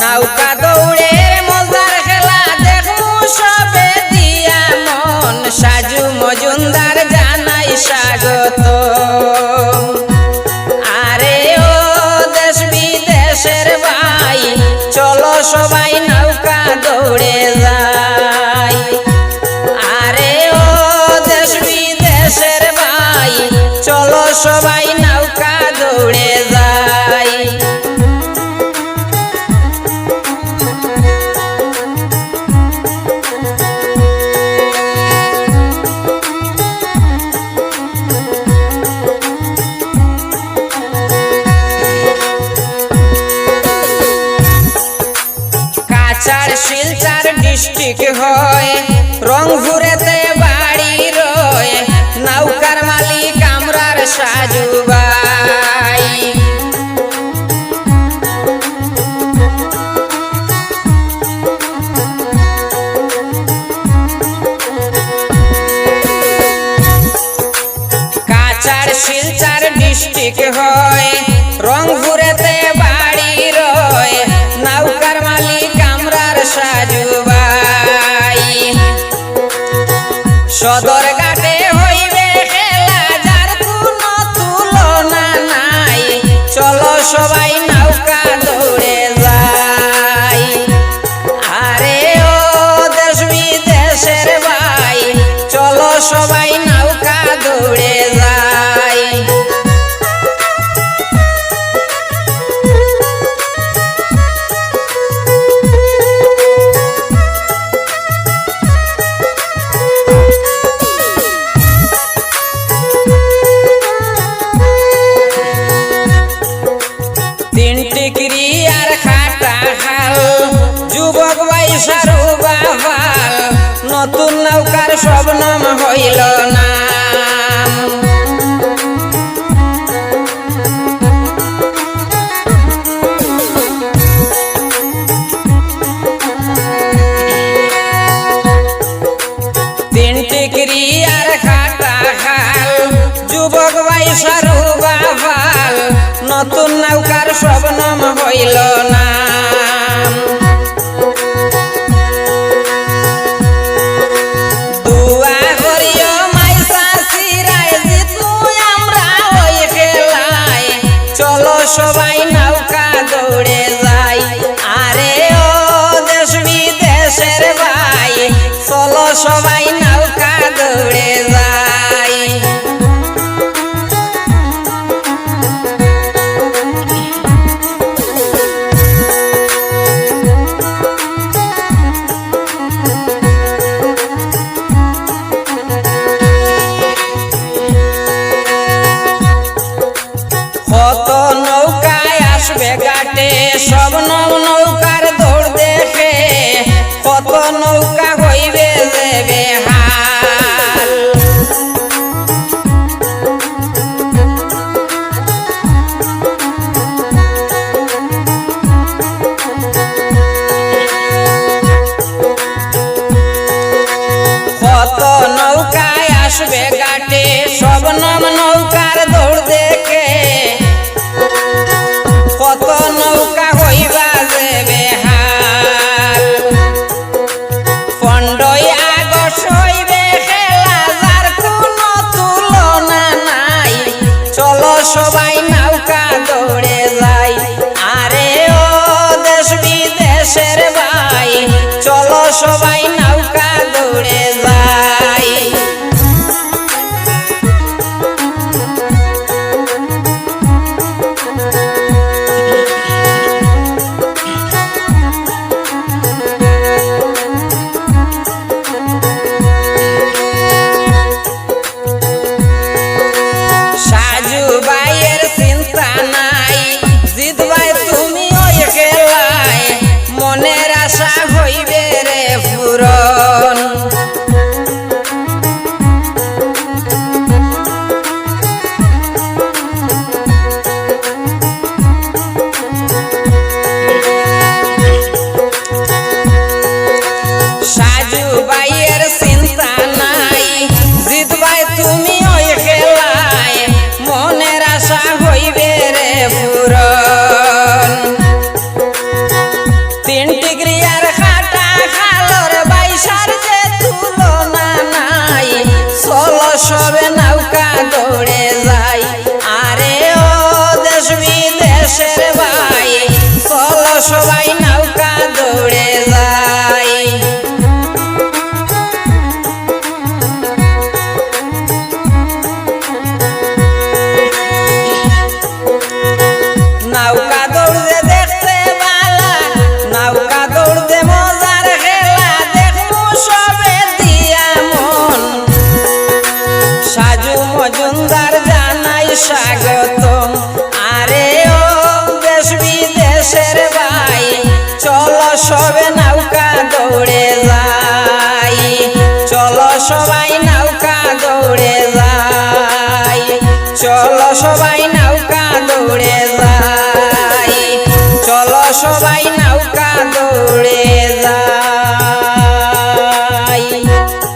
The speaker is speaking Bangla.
নৌকা দৌড়ের মজার খেলা দেখবো সবে দিয়া মন সাজু মজুমদার জানাই স্বাগত। আরে ও দেশ বিদেশের ভাই চলো সবাই নৌকা দৌড়ে যাই। আরে ও দেশ বিদেশের ভাই চলো সবাই নৌকা দৌড়ে যাই। শিলচর ডিস্ট্রিক্ট হয় রংপুরেতে বাড়ি রয় নৌকার মালিক আমরার সাজু ভাই। কাছাড় শিলচর ডিস্ট্রিক্ট হয় রংপুরেতে বাড়ি রয় নৌকার মালিক সাজু ভাই। সদর ঘাটে হইবে খেলা যার কোনো তুলনা নাই চলো সবাই নৌকা দৌড়ে যাই। আরে ও দেশ বিদেশের ভাই চলো সবাই নৌকা দৌড়ে যাই। যুবক বয়সের বাবাল নতুন নৌকার শবনম হইল না। তিনটি ক্রিয়ার খাটা খাল যুবক বয়সের বাবাল নতুন নৌকার শবনম হইল না। সবাই নৌকা দৌড়ে যাই। আরে ও দেশ বিদেশের ভাই চলো সবাই নৌকা দৌড়ে যাই। তিন টিকরি আর খাটা খালর বাইসার যে তুলনা নাই চলো সবে নৌকা দৌড়ে যাই আরে ও দেশ বিদেশের ভাই চলো সবাই নৌকা দৌড়ে যাই নৌকা দৌড়ে দেখতে বালা নৌকা দৌড়তে মজার খেলা দেখবো সবে দিয়া মন সাজু মজুমদার জানাই স্বাগতম আরে ও দেশ বিদেশের ভাই চলো সবে নৌকা দৌড়ে যাই চলো সবাই নৌকা দৌড়ে যাই চলো সবাই নৌকা দৌড়ে যাই চলো সবাই নৌকা